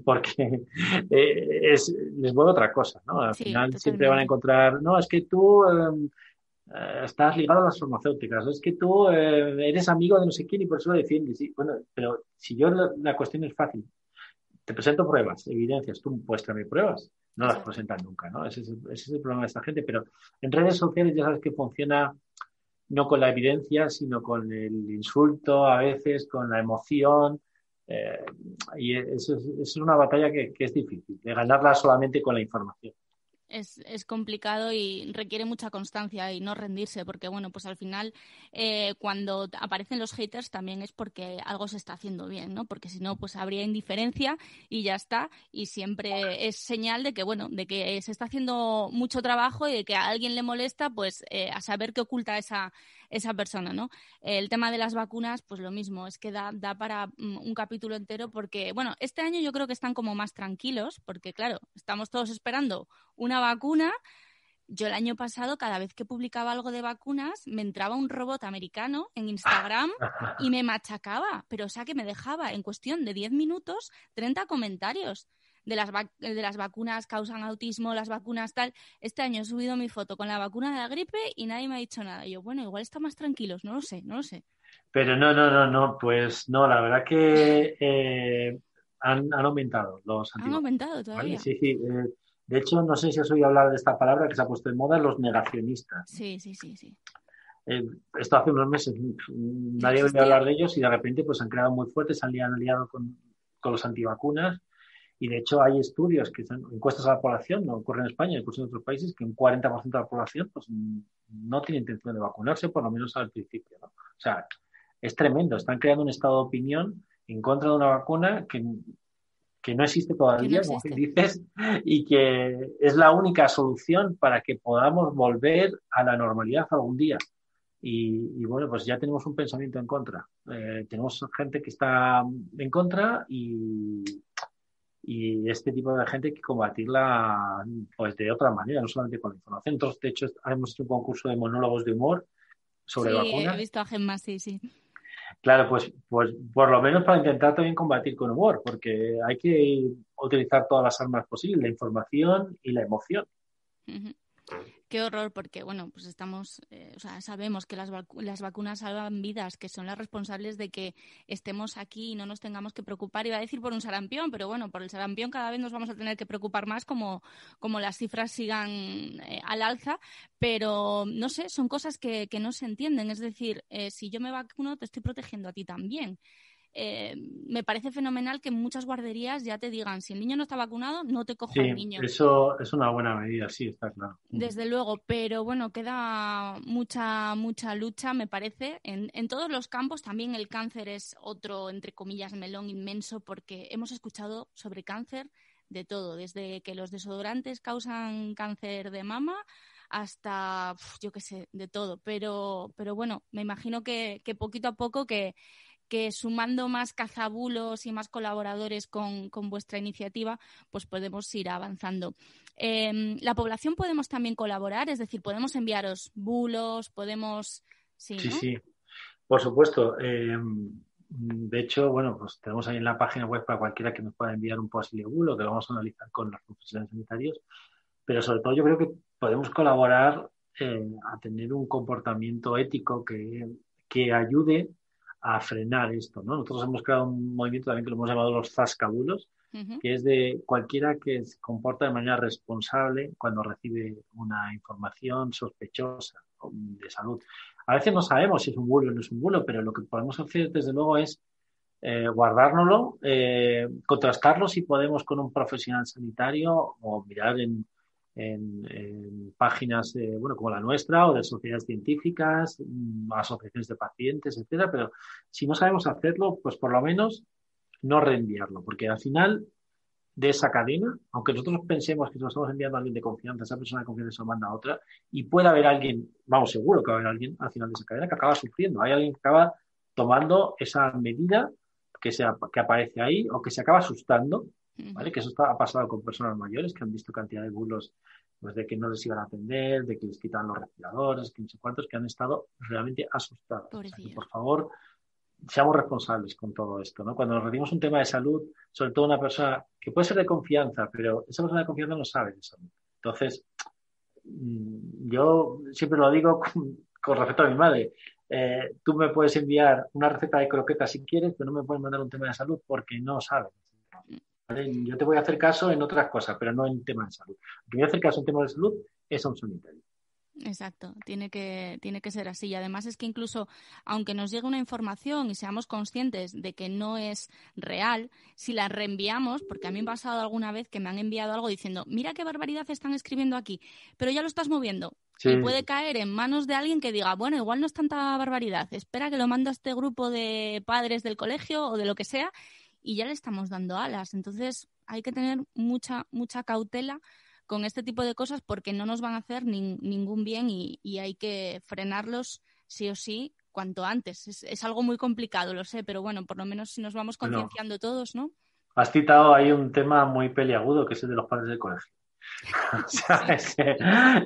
porque les mueve otra cosa, ¿no? Al final totalmente. siempre van a encontrar, no, es que tú estás ligado a las farmacéuticas, es que tú eres amigo de no sé quién y por eso lo defiendes. Sí, bueno, pero si yo la cuestión es fácil, te presento pruebas, evidencias, tú muéstrame pruebas, no las Exacto. presentan nunca, ¿no? Ese es el problema de esta gente, pero en redes sociales ya sabes que funciona no con la evidencia, sino con el insulto, a veces con la emoción, eh, y eso es una batalla que es difícil, de ganarla solamente con la información. Es complicado y requiere mucha constancia y no rendirse, porque bueno, pues al final cuando aparecen los haters también es porque algo se está haciendo bien, ¿no? Porque si no, pues habría indiferencia y ya está, y siempre es señal de que, bueno, de que se está haciendo mucho trabajo y de que a alguien le molesta, pues a saber qué oculta esa persona, ¿no? El tema de las vacunas, pues lo mismo, es que da para un capítulo entero porque, bueno, este año yo creo que están como más tranquilos, porque claro, estamos todos esperando una vacuna. Yo el año pasado, cada vez que publicaba algo de vacunas, me entraba un robot americano en Instagram y me machacaba, pero o sea que me dejaba en cuestión de 10 minutos 30 comentarios de las vacunas causan autismo, las vacunas tal. Este año he subido mi foto con la vacuna de la gripe y nadie me ha dicho nada. Y yo, bueno, igual están más tranquilos, no lo sé, no lo sé. Pero no, pues no, la verdad que han aumentado los Han antivacunas, aumentado ¿vale? todavía. Sí, sí. De hecho, no sé si has oído hablar de esta palabra que se ha puesto de moda, los negacionistas. Sí, sí, sí, sí. Eh, Esto hace unos meses No nadie oía existía. hablar de ellos y de repente pues han creado muy fuertes, se han aliado con los antivacunas y de hecho hay estudios que son encuestas a la población, no ocurre en España, incluso en otros países, que un 40% de la población pues no tiene intención de vacunarse, por lo menos al principio, ¿no? O sea, es tremendo, están creando un estado de opinión en contra de una vacuna que no existe Que no todavía, como existe. dices, y que es la única solución para que podamos volver a la normalidad algún día. Y bueno, pues ya tenemos un pensamiento en contra. Tenemos gente que está en contra y este tipo de gente hay que combatirla pues de otra manera, no solamente con la información. Entonces, de hecho, hemos hecho un concurso de monólogos de humor sobre Sí, he vacunas. visto a Gemma, sí, sí. Claro, pues por lo menos para intentar también combatir con humor, porque hay que utilizar todas las armas posibles, la información y la emoción. Ujú. Qué horror, porque bueno, pues estamos, o sea, sabemos que las vacunas salvan vidas, que son las responsables de que estemos aquí y no nos tengamos que preocupar. Iba a decir por un sarampión, pero bueno, por el sarampión cada vez nos vamos a tener que preocupar más como las cifras sigan al alza, pero no sé, son cosas que no se entienden. Es decir, si yo me vacuno, te estoy protegiendo a ti también. Me parece fenomenal que en muchas guarderías ya te digan, si el niño no está vacunado, no te cojo Sí, al niño. eso es una buena medida, sí, está claro. Desde luego, pero bueno, queda mucha lucha, me parece, en todos los campos. También el cáncer es otro, entre comillas, melón inmenso, porque hemos escuchado sobre cáncer de todo, desde que los desodorantes causan cáncer de mama hasta, yo qué sé, de todo. Pero bueno, me imagino que poquito a poco que sumando más cazabulos y más colaboradores con vuestra iniciativa, pues podemos ir avanzando. La población podemos también colaborar, es decir, podemos enviaros bulos, podemos... Sí, Sí, ¿no? sí, por supuesto. De hecho, bueno, pues tenemos ahí en la página web para cualquiera que nos pueda enviar un posible bulo que lo vamos a analizar con los profesionales sanitarios, pero sobre todo yo creo que podemos colaborar a tener un comportamiento ético que ayude a frenar esto, ¿no? Nosotros hemos creado un movimiento también que lo hemos llamado los zascabulos, Uh-huh. que es de cualquiera que se comporta de manera responsable cuando recibe una información sospechosa de salud. A veces no sabemos si es un bulo o no es un bulo, pero lo que podemos hacer desde luego es guardárnoslo, contrastarlo si podemos con un profesional sanitario o mirar en páginas bueno, como la nuestra o de sociedades científicas, asociaciones de pacientes, etcétera. Pero si no sabemos hacerlo, pues por lo menos no reenviarlo, porque al final de esa cadena, aunque nosotros pensemos que nos estamos enviando a alguien de confianza, esa persona de confianza se lo manda a otra, y puede haber alguien, vamos, seguro que va a haber alguien al final de esa cadena que acaba sufriendo. Hay alguien que acaba tomando esa medida que aparece ahí o que se acaba asustando, ¿vale? Uh-huh. Que eso ha pasado con personas mayores que han visto cantidad de bulos pues, de que no les iban a atender, de que les quitan los respiradores, que no sé cuántos, que han estado realmente asustados. O sea, que Pobrecillos. por favor seamos responsables con todo esto, ¿no? Cuando nos referimos a un tema de salud, sobre todo una persona que puede ser de confianza, pero esa persona de confianza no sabe de salud. Entonces, yo siempre lo digo con respecto a mi madre. Tú me puedes enviar una receta de croquetas si quieres, pero no me puedes mandar un tema de salud porque no sabes. ¿Vale? Yo te voy a hacer caso en otras cosas, pero no en temas de salud. Lo que voy a hacer caso en temas de salud es a un sanitario. Exacto, tiene que ser así. Y además es que incluso aunque nos llegue una información y seamos conscientes de que no es real, si la reenviamos, porque a mí me ha pasado alguna vez que me han enviado algo diciendo, mira qué barbaridad están escribiendo aquí, pero ya lo estás moviendo. Sí, Y puede caer en manos de alguien que diga, bueno, igual no es tanta barbaridad, espera que lo mando a este grupo de padres del colegio o de lo que sea, y ya le estamos dando alas. Entonces hay que tener mucha cautela con este tipo de cosas porque no nos van a hacer ningún bien y hay que frenarlos sí o sí cuanto antes. Es algo muy complicado, lo sé, pero bueno, por lo menos si nos vamos bueno, concienciando todos, ¿no? has citado ahí un tema muy peliagudo, que es el de los padres del colegio. O sea, Sí,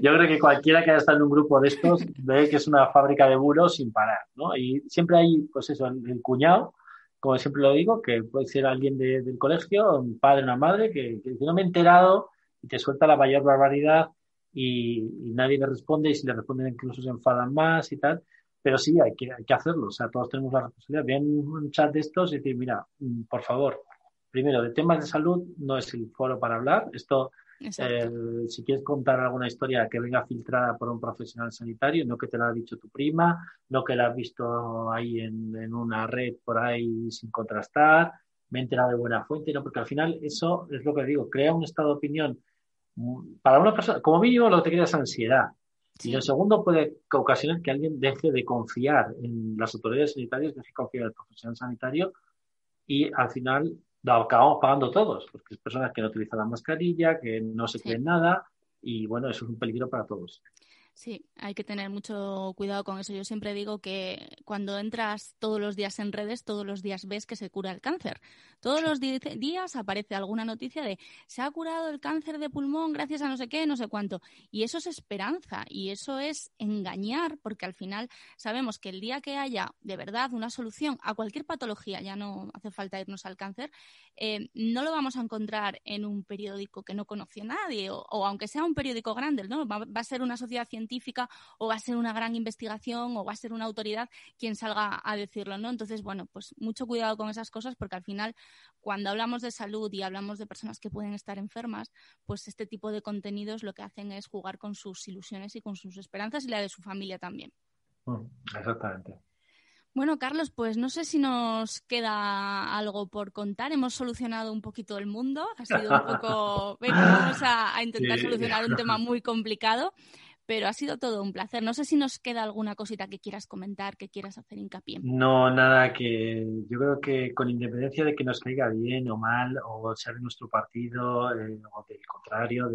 yo creo que cualquiera que haya estado en un grupo de estos ve que es una fábrica de bulos sin parar, ¿no? Y siempre hay, pues eso, el cuñado, como siempre lo digo, que puede ser alguien del colegio, un padre, una madre, que dice, no me he enterado, y te suelta la mayor barbaridad y nadie le responde, y si le responden incluso se enfadan más y tal. Pero sí, hay que hacerlo, o sea, todos tenemos la responsabilidad. Ven un chat de estos y decir, mira, por favor, primero, de temas de salud no es el foro para hablar, esto exacto. si quieres contar alguna historia que venga filtrada por un profesional sanitario, no que te la ha dicho tu prima, no que la has visto ahí en una red por ahí sin contrastar, me he enterado de buena fuente, no, porque al final eso es lo que digo, crea un estado de opinión para una persona, como mínimo lo que te crea es ansiedad. Y lo Sí. segundo puede ocasionar que alguien deje de confiar en las autoridades sanitarias, deje de confiar en el profesional sanitario y al final lo acabamos pagando todos, porque es personas que no utilizan la mascarilla, que no se Sí. creen nada y bueno, eso es un peligro para todos. Sí, hay que tener mucho cuidado con eso. Yo siempre digo que cuando entras todos los días en redes, todos los días ves que se cura el cáncer. Todos los días aparece alguna noticia de se ha curado el cáncer de pulmón gracias a no sé qué, no sé cuánto. Y eso es esperanza y eso es engañar, porque al final sabemos que el día que haya de verdad una solución a cualquier patología, ya no hace falta irnos al cáncer, no lo vamos a encontrar en un periódico que no conoce nadie o aunque sea un periódico grande, ¿no? Va a ser una sociedad científica o va a ser una gran investigación o va a ser una autoridad quien salga a decirlo, ¿no? Entonces, bueno, pues mucho cuidado con esas cosas porque al final cuando hablamos de salud y hablamos de personas que pueden estar enfermas, pues este tipo de contenidos lo que hacen es jugar con sus ilusiones y con sus esperanzas y la de su familia también. Exactamente. Bueno, Carlos, pues no sé si nos queda algo por contar. Hemos solucionado un poquito el mundo. Ha sido un poco, venga, vamos a intentar Sí. solucionar un tema muy complicado, pero ha sido todo un placer. No sé si nos queda alguna cosita que quieras comentar, que quieras hacer hincapié. No, nada que yo creo que con independencia de que nos caiga bien o mal, o sea de nuestro partido, o del contrario,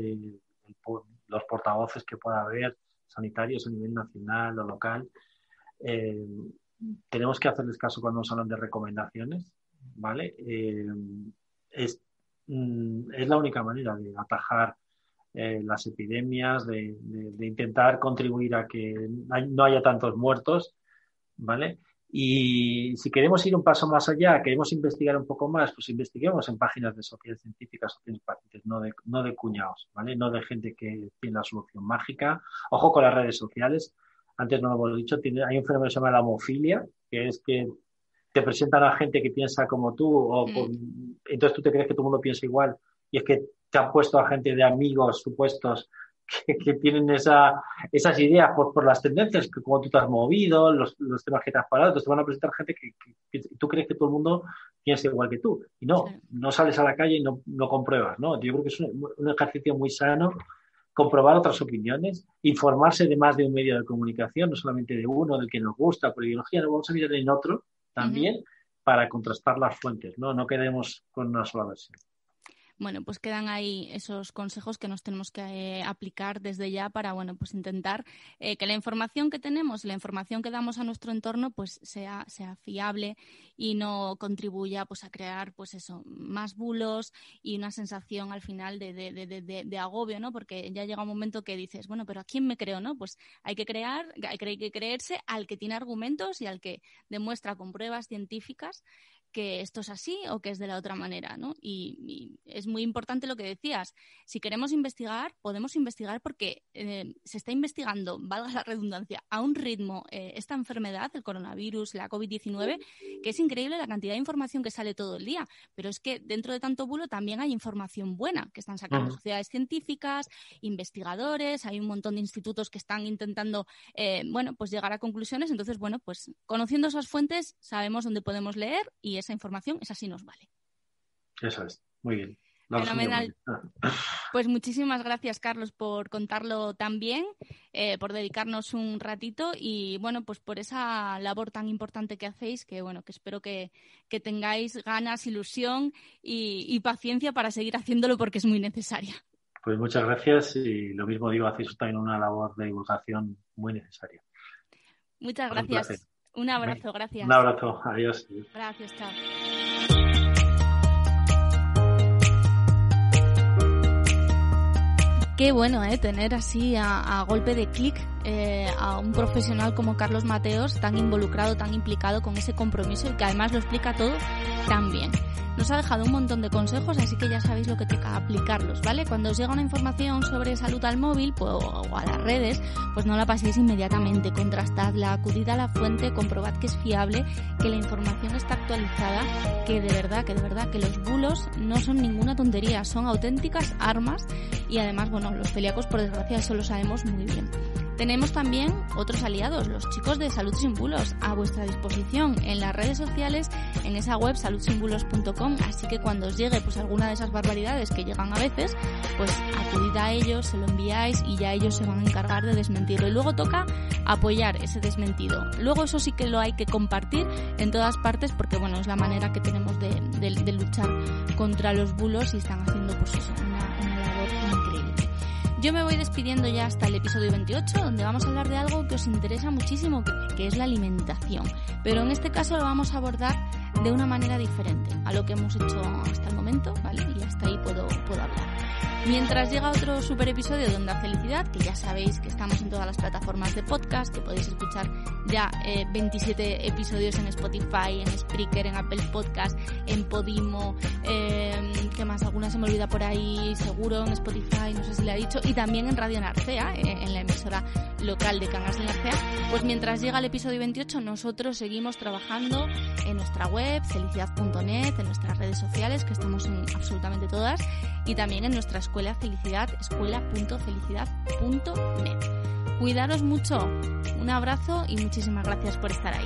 los portavoces que pueda haber, sanitarios a nivel nacional o local, eh, tenemos que hacerles caso cuando nos hablan de recomendaciones, ¿vale? Es, es la única manera de atajar las epidemias, de intentar contribuir a que no haya tantos muertos, ¿vale? Y si queremos ir un paso más allá, queremos investigar un poco más, pues investiguemos en páginas de sociedades científicas, sociedades pacientes, no de cuñados, ¿vale? No de gente que tiene la solución mágica. Ojo con las redes sociales. Antes no lo hemos dicho, hay un fenómeno que se llama la homofilia, que es que te presentan a gente que piensa como tú, Mm, entonces tú te crees que todo el mundo piensa igual, y es que te han puesto a gente de amigos supuestos que tienen esas ideas por las tendencias, que como tú te has movido, los temas que te has parado, entonces te van a presentar gente que tú crees que todo el mundo piensa igual que tú. Y sí. no sales a la calle y no compruebas, ¿no? Yo creo que es un ejercicio muy sano comprobar otras opiniones, informarse de más de un medio de comunicación, no solamente de uno, del que nos gusta, por ideología, no vamos a mirar en otro Ujú. también para contrastar las fuentes, ¿no? No quedemos con una sola versión. Bueno, pues quedan ahí esos consejos que nos tenemos que aplicar desde ya para, bueno, pues intentar que la información que tenemos, la información que damos a nuestro entorno, pues sea fiable y no contribuya pues a crear, pues eso, más bulos y una sensación al final de agobio, ¿no? Porque ya llega un momento que dices, bueno, pero ¿a quién me creo, no? Pues hay que creerse al que tiene argumentos y al que demuestra con pruebas científicas que esto es así o que es de la otra manera, ¿no? Y es muy importante lo que decías. Si queremos investigar, podemos investigar porque se está investigando, valga la redundancia, a un ritmo esta enfermedad, el coronavirus, la COVID-19, que es increíble la cantidad de información que sale todo el día. Pero es que dentro de tanto bulo también hay información buena que están sacando sociedades científicas, investigadores, hay un montón de institutos que están intentando, pues llegar a conclusiones. Entonces, pues conociendo esas fuentes sabemos dónde podemos leer y esa información, esa sí nos vale. Eso es, muy bien. Fenomenal. Pues muchísimas gracias, Carlos, por contarlo tan bien, por dedicarnos un ratito y pues por esa labor tan importante que hacéis, que espero que tengáis ganas, ilusión y paciencia para seguir haciéndolo porque es muy necesaria. Pues muchas gracias y lo mismo digo, hacéis también una labor de divulgación muy necesaria. Muchas gracias. Un abrazo, gracias. Un abrazo, adiós. Gracias, chao. Qué bueno, tener así a golpe de clic a un profesional como Carlos Mateos, tan involucrado, tan implicado con ese compromiso y que además lo explica todo tan bien. Nos ha dejado un montón de consejos, así que ya sabéis lo que toca, aplicarlos, ¿vale? Cuando os llega una información sobre salud al móvil o a las redes, pues no la paséis inmediatamente, contrastadla, acudid a la fuente, comprobad que es fiable, que la información está actualizada, que de verdad, que los bulos no son ninguna tontería, son auténticas armas y además, los celíacos por desgracia eso lo sabemos muy bien. Tenemos también otros aliados, los chicos de Salud Sin Bulos, a vuestra disposición en las redes sociales, en esa web saludsinbulos.com, así que cuando os llegue alguna de esas barbaridades que llegan a veces, pues acudid a ellos, se lo enviáis y ya ellos se van a encargar de desmentirlo. Y luego toca apoyar ese desmentido. Luego eso sí que lo hay que compartir en todas partes porque es la manera que tenemos de luchar contra los bulos y están haciendo una labor increíble. Yo me voy despidiendo ya hasta el episodio 28, donde vamos a hablar de algo que os interesa muchísimo, que es la alimentación. Pero en este caso lo vamos a abordar de una manera diferente a lo que hemos hecho hasta el momento, ¿vale? Y hasta ahí puedo hablar. Mientras llega otro super episodio de Onda Felicidad, que ya sabéis que estamos en todas las plataformas de podcast, que podéis escuchar ya 27 episodios en Spotify, en Spreaker, en Apple Podcast, en Podimo, ¿qué más? Alguna se me olvida por ahí, seguro, en Spotify, no sé si le ha dicho, y también en Radio Narcea, en la emisora local de Cangas de Narcea. Pues mientras llega el episodio 28, nosotros seguimos trabajando en nuestra web, felicidad.net, en nuestras redes sociales, que estamos en absolutamente todas, y también en nuestra escuela Felicidad, escuela.felicidad.net. Cuidaros mucho, un abrazo y muchísimas gracias por estar ahí.